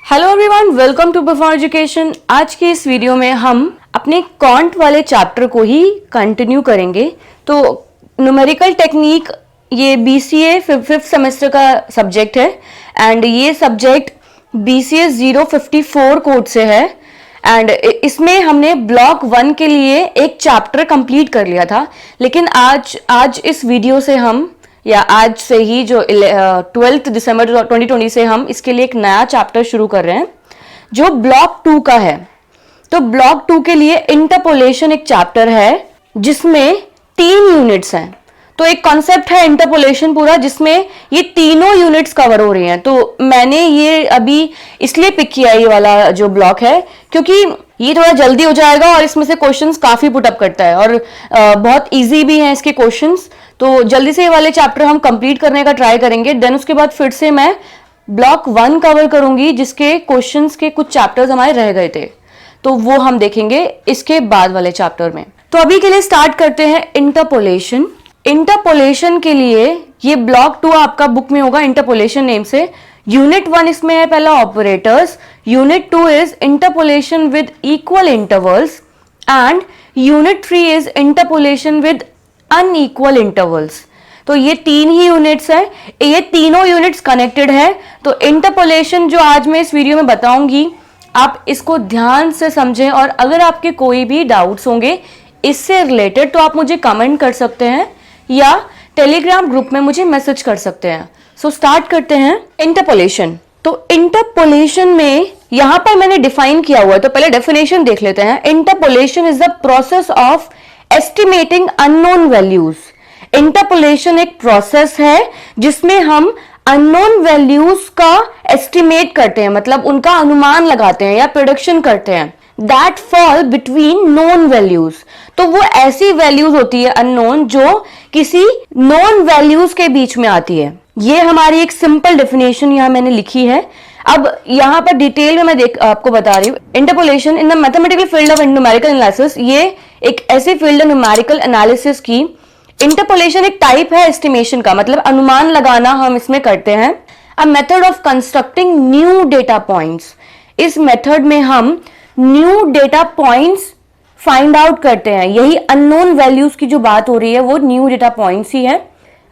Hello everyone, welcome to perform education. आज की इस वीडियो में हम अपने क्वांट वाले चैप्टर को ही कंटिन्यू करेंगे। तो न्यूमेरिकल टेक्निक ये बीसीए फिफ्थ सेमेस्टर का सब्जेक्ट है एंड ये सब्जेक्ट बीसीए 054 कोड से है एंड इसमें हमने ब्लॉक 1 के लिए एक चैप्टर कंप्लीट कर लिया था। लेकिन आज इस वीडियो से हम या आज से ही जो 12 दिसंबर 2020 से हम इसके लिए एक नया चैप्टर शुरू कर रहे हैं जो ब्लॉक 2 का है। तो ब्लॉक 2 के लिए इंटरपोलेशन एक चैप्टर है जिसमें 3 यूनिट्स हैं। तो एक कॉन्सेप्ट है इंटरपोलेशन पूरा जिसमें ये तीनों यूनिट्स कवर हो रही हैं। तो मैंने ये अभी इसलिए पिक किया ये वाला जो ब्लॉक है क्योंकि ये थोड़ा जल्दी हो जाएगा और इसमें से क्वेश्चंस काफी पुटअप करता है और बहुत इजी भी हैं इसके क्वेश्चंस। तो जल्दी से ये वाले चैप्टर हम कंप्लीट करने का ट्राई करेंगे। देन उसके बाद फिर से मैं ब्लॉक 1 कवर करूंगी जिसके क्वेश्चंस के कुछ चैप्टर्स हमारे रह गए थे, तो वो हम देखेंगे इसके बाद वाले चैप्टर में। तो अभी के लिए स्टार्ट करते हैं इंटरपोलेशन। इंटरपोलेशन के लिए ये ब्लॉक 2 आपका बुक में होगा इंटरपोलेशन नेम से। यूनिट 1 इसमें है पहला operators, unit 2 is interpolation with equal intervals and unit 3 is interpolation with unequal intervals. तो ये 3 ही यूनिट्स हैं, ये तीनों यूनिट्स कनेक्टेड है। तो इंटरपोलेशन जो आज मैं इस वीडियो में बताऊंगी आप इसको ध्यान से समझें और अगर आपके कोई भी डाउट्स होंगे इससे रिलेटेड तो आप मुझे कमेंट कर सकते हैं या टेलीग्राम ग्रुप में मुझे मैसेज कर सकते हैं। सो स्टार्ट करते हैं इंटरपोलेशन। तो इंटरपोलेशन में यहां पर मैंने डिफाइन किया हुआ है, तो पहले डेफिनेशन देख लेते हैं। Interpolation is the process of estimating unknown values. Interpolation एक प्रोसेस है जिसमें हम अननोन वैल्यूज का एस्टिमेट करते हैं, मतलब उनका अनुमान लगाते हैं या प्रेडिक्शन करते हैं। That fall between known values. तो वो ऐसी वैल्यूज होती है अननोन जो किसी नोन वैल्यूज के बीच में आती है। ये हमारी एक सिंपल डेफिनेशन यहां मैंने लिखी है। अब यहां पर डिटेल में मैं आपको बता रही हूं। Interpolation in the mathematical field of numerical analysis, ये एक ऐसी फील्ड है न्यूमेरिकल एनालिसिस की। इंटरपोलेशन एक टाइप है एस्टिमेशन का, मतलब अनुमान लगाना हम इसमें करते हैं। A method of constructing new data points. इस मेथड में हम new data points find out करते हैं। यही अननोन वैल्यूज की जो बात हो रही है वो न्यू डेटा पॉइंट्स ही है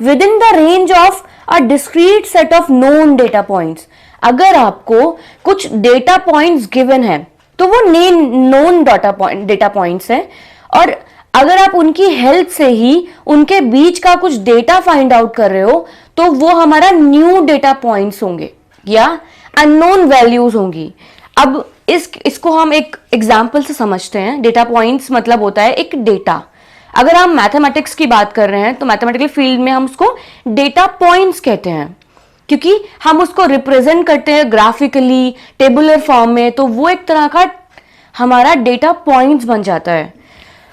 with in the range of a discrete set of known data points. अगर आपको कुछ डेटा पॉइंट्स गिवन है तो वो नोन डेटा पॉइंट्स है और अगर आप उनकी हेल्प से ही उनके बीच का कुछ डेटा फाइंड आउट कर रहे हो तो वो हमारा न्यू डेटा पॉइंट्स होंगे या अननोन वैल्यूज होंगी। अब इसको हम एक एग्जाम्पल से समझते हैं। डेटा पॉइंट्स मतलब होता है एक डेटा। अगर हम मैथमेटिक्स की बात कर रहे हैं तो मैथमेटिकल फील्ड में हम उसको डेटा पॉइंट्स कहते हैं क्योंकि हम उसको रिप्रेजेंट करते हैं ग्राफिकली टेबुलर फॉर्म में, तो वो एक तरह का हमारा डेटा पॉइंट्स बन जाता है।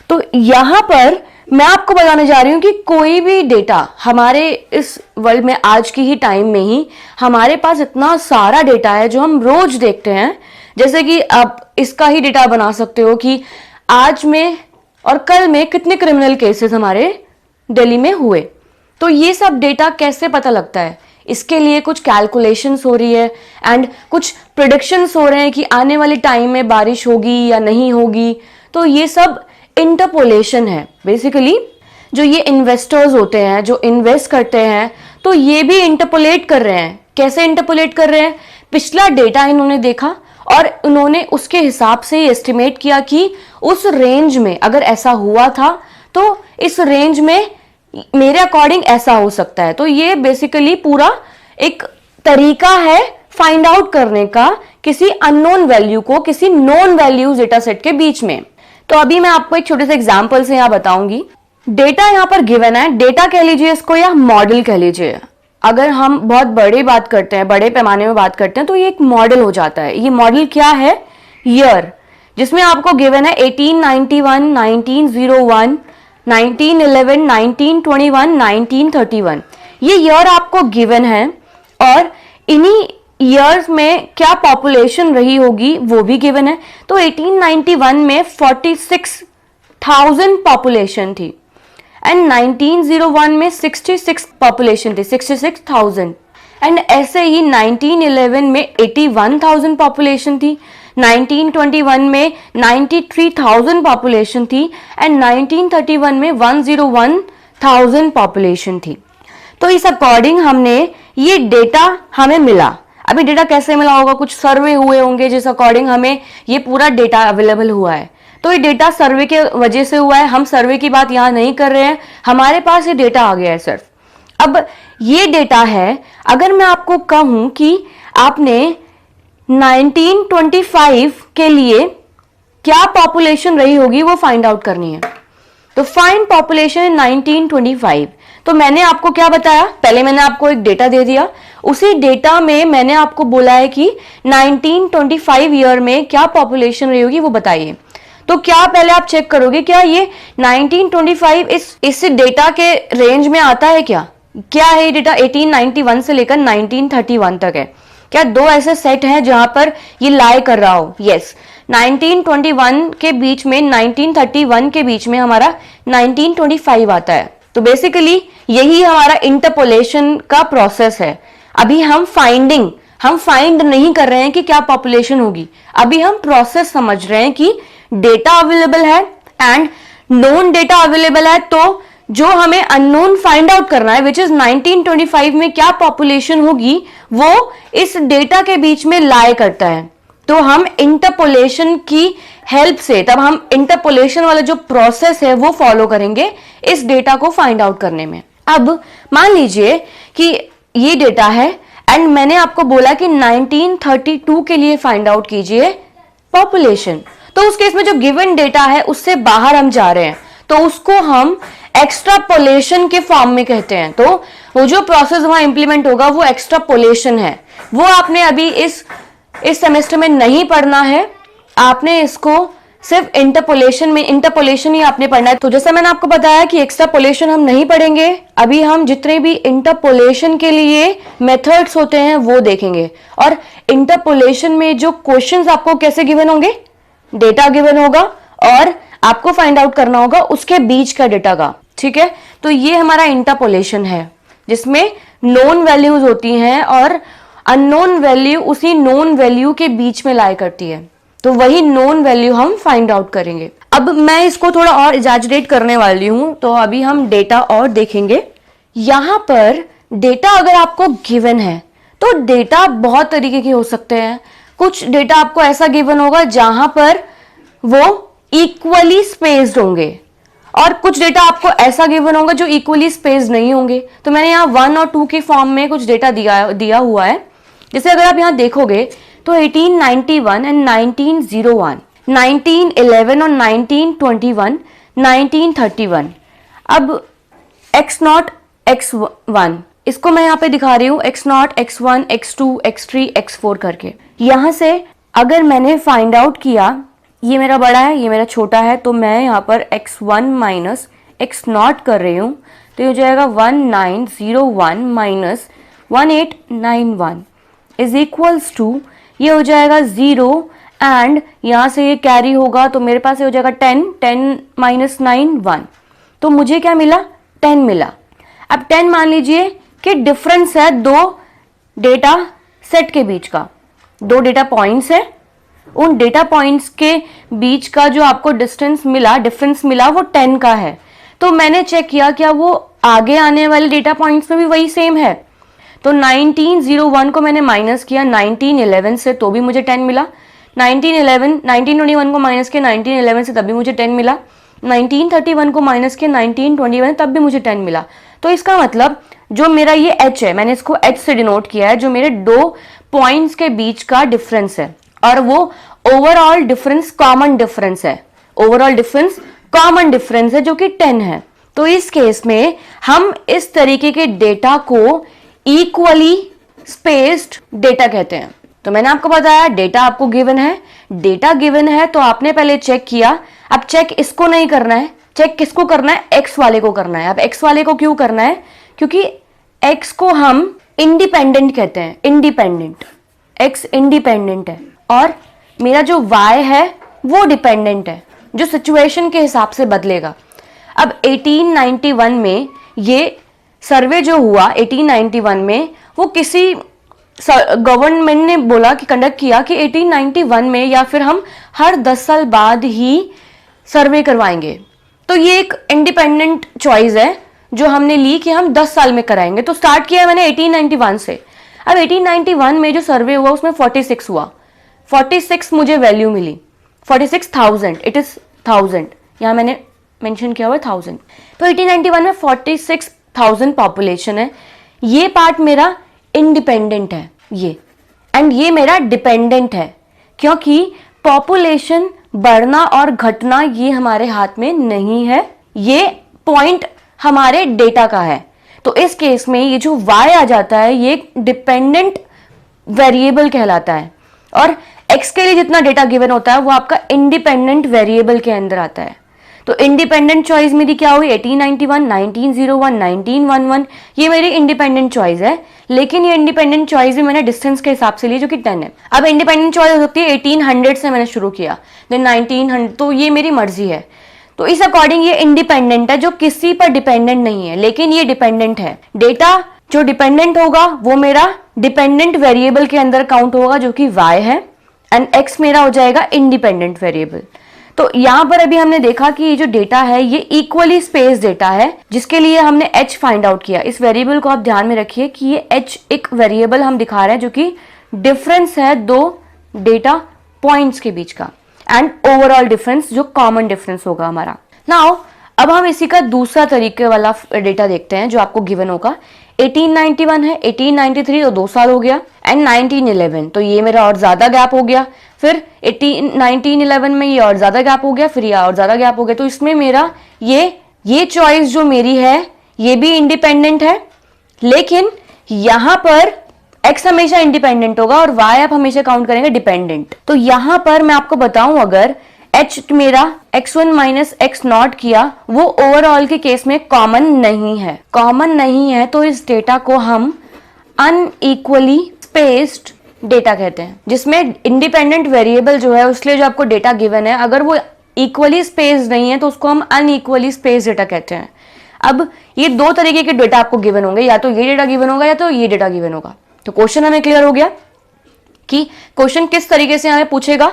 तो यहां पर मैं आपको बताने जा रही हूं कि कोई भी डेटा हमारे इस वर्ल्ड में आज की ही टाइम में ही हमारे पास इतना सारा डेटा है जो हम रोज देखते हैं। जैसे कि आप इसका ही डेटा बना सकते हो कि आज में और कल में कितने क्रिमिनल केसेस हमारे दिल्ली में हुए। तो ये सब डेटा कैसे पता लगता है, इसके लिए कुछ कैलकुलेशंस हो रही है एंड कुछ प्रेडिक्शंस हो रहे हैं कि आने वाले टाइम में बारिश होगी या नहीं होगी। तो ये सब इंटरपोलेशन है। बेसिकली जो ये इन्वेस्टर्स होते हैं जो इन्वेस्ट करते हैं तो ये भी इंटरपोलेट कर रहे हैं। कैसे इंटरपोलेट कर रहे हैं? पिछला डेटा इन्होंने देखा और उन्होंने उसके हिसाब से एस्टिमेट किया कि उस रेंज में अगर ऐसा हुआ था तो इस रेंज में मेरे अकॉर्डिंग ऐसा हो सकता है। तो ये बेसिकली पूरा एक तरीका है फाइंड आउट करने का किसी अननोन वैल्यू को किसी नोन वैल्यूज डेटा सेट के बीच में। तो अभी मैं आपको एक छोटे से एग्जांपल से यहां बताऊंगी। डेटा यहां पर गिवन है, डेटा कह लीजिए इसको या मॉडल कह लीजिए। अगर हम बहुत बड़ी बात करते हैं, बड़े पैमाने में बात करते हैं तो ये एक मॉडल हो जाता है। ये मॉडल क्या है? ईयर, जिसमें आपको गिवन है 1891, 1901, 1911, 1921, 1931। ये ईयर आपको गिवन है और इन्हीं ईयर्स में क्या पॉपुलेशन रही होगी वो भी गिवन है। तो 1891 में 46,000 पॉपुलेशन थी एंड 1901 में 66 पॉपुलेशन थी, 66,000। एंड ऐसे ही 1911 में 81,000 पॉपुलेशन थी, 1921 में 93,000 पॉपुलेशन थी एंड 1931 में 101,000 पॉपुलेशन थी। तो इस अकॉर्डिंग हमने ये डेटा हमें मिला। अभी डेटा कैसे मिला होगा, कुछ सर्वे हुए होंगे जिस अकॉर्डिंग हमें ये पूरा डेटा अवेलेबल हुआ है। तो ये डेटा सर्वे के वजह से हुआ है, हम सर्वे की बात यहाँ नहीं कर रहे हैं, हमारे पास ये डेटा आ गया है सिर्फ। अब ये डेटा है, अगर मैं आपको कहूं कि आपने 1925 के लिए क्या पॉपुलेशन रही होगी वो फाइंड आउट करनी है। तो फाइंड पॉपुलेशन इन 1925। तो मैंने आपको क्या बताया, पहले मैंने आपको एक डेटा दे दिया, उसी डेटा में मैंने आपको बोला है कि 1925 ईयर में क्या पॉपुलेशन रही होगी वो बताइए। तो क्या पहले आप चेक करोगे क्या ये 1925 इस डेटा के रेंज में आता है क्या है ये डेटा 1891 से लेकर 1931 तक है। क्या दो ऐसे सेट हैं जहां पर ये लाई कर रहा हो? यस, 1921 के बीच में 1931 के बीच में हमारा 1925 आता है। तो बेसिकली यही हमारा इंटरपोलेशन का प्रोसेस है। अभी हम फाइंड नहीं कर रहे हैं कि क्या पॉपुलेशन होगी, अभी हम प्रोसेस समझ रहे हैं कि डेटा अवेलेबल है एंड नोन डेटा अवेलेबल है, तो जो हमें अननोन फाइंड आउट करना है विच इज 1925 में क्या पॉपुलेशन होगी वो इस डेटा के बीच में लाई करता है। तो हम इंटरपोलेशन की हेल्प से, तब हम इंटरपोलेशन वाला जो प्रोसेस है वो फॉलो करेंगे इस डेटा को फाइंड आउट करने में। अब मान लीजिए कि ये डेटा है एंड मैंने आपको बोला कि 1932 के लिए फाइंड आउट कीजिए पॉपुलेशन। तो उस केस में जो गिवन डेटा है उससे बाहर हम जा रहे हैं, तो उसको हम एक्स्ट्रापोलेशन के फॉर्म में कहते हैं। तो वो जो प्रोसेस वहां इंप्लीमेंट होगा वो एक्स्ट्रापोलेशन है। वो आपने अभी इस सेमेस्टर में नहीं पढ़ना है, आपने इसको सिर्फ इंटरपोलेशन ही आपने पढ़ना है। तो जैसे मैंने आपको बताया कि एक्स्ट्रापोलेशन हम नहीं पढ़ेंगे, अभी हम जितने भी इंटरपोलेशन के लिए मेथड्स होते हैं वो देखेंगे। और इंटरपोलेशन में जो क्वेश्चंस आपको कैसे गिवन होंगे, डेटा गिवन होगा और आपको फाइंड आउट करना होगा उसके बीच का डेटा का, ठीक है। तो ये हमारा इंटरपोलेशन है जिसमें नोन वैल्यूज होती हैं और अननोन वैल्यू उसी नोन वैल्यू के बीच में लाई करती है। तो वही नोन वैल्यू हम फाइंड आउट करेंगे। अब मैं इसको थोड़ा और एग्जैजरेट करने वाली हूं, तो अभी हम डेटा और देखेंगे। यहां पर डेटा अगर आपको गिवन है तो डेटा बहुत तरीके के हो सकते हैं। कुछ डेटा आपको ऐसा गिवन होगा जहां पर वो इक्वली स्पेस्ड होंगे और कुछ डेटा आपको ऐसा गिवन होगा जो इक्वली स्पेस्ड नहीं होंगे। तो मैंने यहाँ 1 और 2 के फॉर्म में कुछ डेटा दिया हुआ है। जैसे अगर आप यहाँ देखोगे तो 1891 एंड 1901, 1911 और 1921, 1931। अब x0 x1 इसको मैं यहाँ पे दिखा रही हूँ x0 x1 x2 x3 x4 करके। यहां से अगर मैंने फाइंड आउट किया ये मेरा बड़ा है ये मेरा छोटा है, तो मैं यहाँ पर x1 माइनस x0 कर रही हूँ, तो ये हो जाएगा 1901 माइनस 1891 इज इक्वल्स टू, ये हो जाएगा 0 एंड यहाँ से ये कैरी होगा तो मेरे पास ये हो जाएगा 10 माइनस 9 1। तो मुझे क्या मिला, 10 मिला। अब 10 मान लीजिए कि डिफरेंस है दो डेटा सेट के बीच का, दो डेटा पॉइंट्स है, उन डेटा पॉइंट्स के बीच का जो आपको डिफरेंस मिला वो 10 का है। तो मैंने चेक किया क्या वो आगे आने वाले डेटा पॉइंट्स में भी वही सेम है। तो 1901 को मैंने माइनस किया 1911 से तो भी मुझे 10 मिला, 1921 को माइनस किया 1911 से तब भी मुझे 10 मिला, 1931 को माइनस किया 1921 तब भी मुझे 10 मिला। तो इसका मतलब जो मेरा ये h है, मैंने इसको h से डिनोट किया है, जो मेरे दो पॉइंट्स के बीच का डिफरेंस है और वो ओवरऑल डिफरेंस कॉमन डिफरेंस है, ओवरऑल डिफरेंस कॉमन डिफरेंस है जो कि 10 है। तो इस केस में हम इस तरीके के डेटा को इक्वली स्पेस्ड डेटा कहते हैं। तो मैंने आपको बताया डेटा आपको गिवन है, डेटा गिवन है तो आपने पहले चेक किया। अब चेक इसको नहीं करना है, चेक किसको करना है, एक्स वाले को करना है। अब एक्स वाले को क्यों करना है, क्योंकि एक्स को हम इंडिपेंडेंट कहते हैं, इंडिपेंडेंट, एक्स इंडिपेंडेंट है और मेरा जो वाई है वो डिपेंडेंट है, जो सिचुएशन के हिसाब से बदलेगा। अब 1891 में ये सर्वे जो हुआ 1891 में वो किसी गवर्नमेंट ने बोला कि कंडक्ट किया कि 1891 में या फिर हम हर 10 साल बाद ही सर्वे करवाएंगे। तो ये एक इंडिपेंडेंट चॉइस है जो हमने ली कि हम 10 साल में कराएंगे। तो स्टार्ट किया मैंने 1891 से। अब 1891 में जो सर्वे हुआ उसमें 46 हुआ, 46 मुझे वैल्यू मिली, 46,000, इट इज 1000, यहाँ मैंने मेंशन किया हुआ 1000। तो 1891 में 46,000 पॉपुलेशन है। ये पार्ट मेरा इंडिपेंडेंट है ये, एंड ये मेरा डिपेंडेंट है, क्योंकि पॉपुलेशन बढ़ना और घटना ये हमारे हाथ में नहीं है, ये पॉइंट हमारे डेटा का है। तो इस केस में ये जो y आ जाता है ये डिपेंडेंट वेरिएबल कहलाता है, और x के लिए जितना डेटा गिवन होता है वो आपका इंडिपेंडेंट वेरिएबल के अंदर आता है। तो इंडिपेंडेंट चॉइस मेरी क्या हुई, 1891, 1901, 1911, ये मेरी इंडिपेंडेंट चॉइस है। लेकिन ये इंडिपेंडेंट चॉइस भी मैंने डिस्टेंस के हिसाब से ली जो कि 10 है। अब इंडिपेंडेंट चॉइस हो सकती है 1800 से मैंने शुरू किया, देन 1900, तो ये मेरी मर्जी है। तो इस अकॉर्डिंग ये इंडिपेंडेंट है, जो किसी पर डिपेंडेंट नहीं है, लेकिन ये डिपेंडेंट है। डेटा जो डिपेंडेंट होगा वो मेरा डिपेंडेंट वेरिएबल के अंदर काउंट होगा जो कि y है, एंड x मेरा हो जाएगा इंडिपेंडेंट वेरिएबल। तो यहां पर अभी हमने देखा कि ये जो डेटा है ये इक्वली स्पेस डेटा है, जिसके लिए हमने h फाइंड आउट किया। इस वेरिएबल को आप ध्यान में रखिए कि ये h एक वेरिएबल हम दिखा रहे हैं जो कि डिफरेंस है दो डेटा पॉइंट्स के बीच का, एंड ओवरऑल डिफरेंस जो कॉमन डिफरेंस होगा हमारा। नाउ अब हम इसी का दूसरा तरीके वाला डेटा देखते हैं जो आपको गिवन होगा। 1891 है, 1893 तो 2 साल हो गया, एंड 1911 तो ये मेरा और ज्यादा गैप हो गया, फिर 1911 में ये और ज्यादा गैप हो गया, फिर ये और ज्यादा गैप हो गया। तो इसमें मेरा ये चॉइस जो मेरी है ये भी इंडिपेंडेंट है, लेकिन यहां पर x हमेशा इंडिपेंडेंट होगा और y आप हमेशा काउंट करेंगे डिपेंडेंट। तो यहां पर मैं आपको बताऊं, अगर h मेरा x1 माइनस एक्स नॉट किया, वो ओवरऑल के केस में कॉमन नहीं है। कॉमन नहीं है तो इस डेटा को हम अनइक्वली स्पेस्ड डेटा कहते हैं, जिसमें इंडिपेंडेंट वेरिएबल जो है उसके लिए जो आपको डेटा गिवन है अगर वो इक्वली स्पेस्ड नहीं है तो उसको हम अनइक्वली स्पेस्ड डेटा कहते हैं। अब ये दो तरीके के डेटा आपको गिवन होंगे, या तो ये डेटा गिवन होगा या तो ये डेटा गिवन होगा। तो क्वेश्चन हमें क्लियर हो गया कि क्वेश्चन किस तरीके से हमें पूछेगा।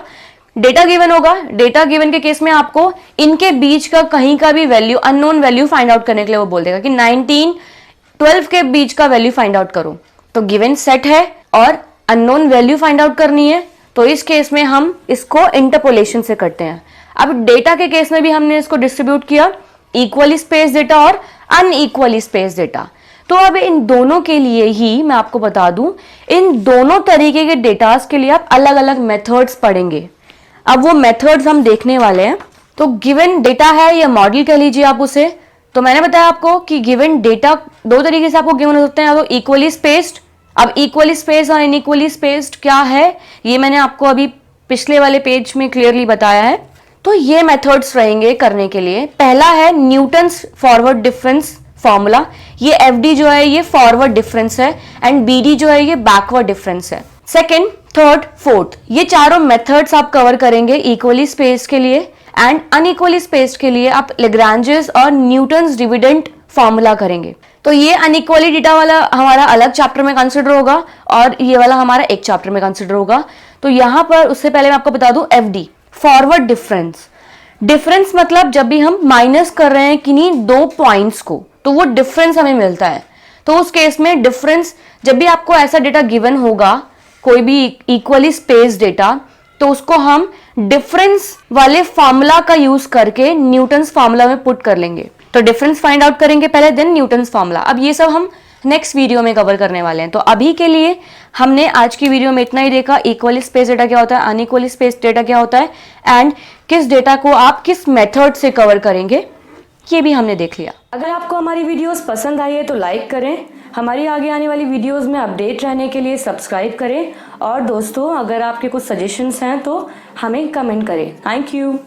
डेटा गिवन होगा, डेटा गिवन के केस में आपको इनके बीच का कहीं का भी value, unknown value find out करने के लिए वो बोल देगा कि 1912 के बीच का वैल्यू फाइंड आउट करो। तो गिवन सेट है और अननोन वैल्यू फाइंड आउट करनी है, तो इस केस में हम इसको इंटरपोलेशन से करते हैं। अब डेटा के केस में भी हमने इसको डिस्ट्रीब्यूट किया, इक्वली स्पेस डेटा और अनइक्वली स्पेस डेटा। तो अब इन दोनों के लिए ही मैं आपको बता दूं, इन दोनों तरीके के डेटास के लिए आप अलग अलग मेथड्स पढ़ेंगे। अब वो मेथड्स हम देखने वाले हैं। तो गिवन डेटा है या मॉडल कह लीजिए आप उसे, तो मैंने बताया आपको कि गिवन डेटा दो तरीके से आपको गिवन हो सकते हैं, या तो इक्वली स्पेस्ड। अब इक्वली स्पेस्ड और इनइक्वली स्पेस्ड क्या है ये मैंने आपको अभी पिछले वाले पेज में क्लियरली बताया है। तो ये मेथड्स रहेंगे करने के लिए। पहला है न्यूटन्स फॉरवर्ड डिफरेंस फॉर्मूला। ये एफडी जो है ये फॉरवर्ड डिफरेंस है, एंड बीडी जो है ये बैकवर्ड डिफरेंस है। सेकेंड, थर्ड, फोर्थ, ये चारों मेथड्स आप कवर करेंगे इक्वली स्पेस के लिए, एंड अनइक्वली स्पेस के लिए आप लेग्रांजेस और न्यूटन्स डिविडेंड फॉर्मूला करेंगे। तो ये अनइक्वली डेटा वाला हमारा अलग चैप्टर में कंसिडर होगा और ये वाला हमारा एक चैप्टर में कंसिडर होगा। तो यहां पर उससे पहले मैं आपको बता दूं एफडी फॉरवर्ड डिफरेंस। डिफरेंस मतलब जब भी हम माइनस कर रहे हैं किन्हीं दो पॉइंट्स को तो वो डिफरेंस हमें मिलता है। तो उस केस में डिफरेंस, जब भी आपको ऐसा डेटा गिवन होगा कोई भी इक्वली स्पेस डेटा, तो उसको हम डिफरेंस वाले फॉर्मूला का यूज करके न्यूटन्स फॉर्मूला में पुट कर लेंगे। तो डिफरेंस फाइंड आउट करेंगे पहले, देन न्यूटन्स फॉर्मूला। अब ये सब हम नेक्स्ट वीडियो में कवर करने वाले हैं। तो अभी के लिए हमने आज की वीडियो में इतना ही देखा, इक्वली स्पेस डेटा क्या होता है, अनइक्वली स्पेस डेटा क्या होता है, एंड किस डेटा को आप किस मेथड से कवर करेंगे ये भी हमने देख लिया। अगर आपको हमारी वीडियोस पसंद आई है तो लाइक करें, हमारी आगे आने वाली वीडियोस में अपडेट रहने के लिए सब्सक्राइब करें, और दोस्तों अगर आपके कुछ सजेशंस हैं तो हमें कमेंट करें। Thank you.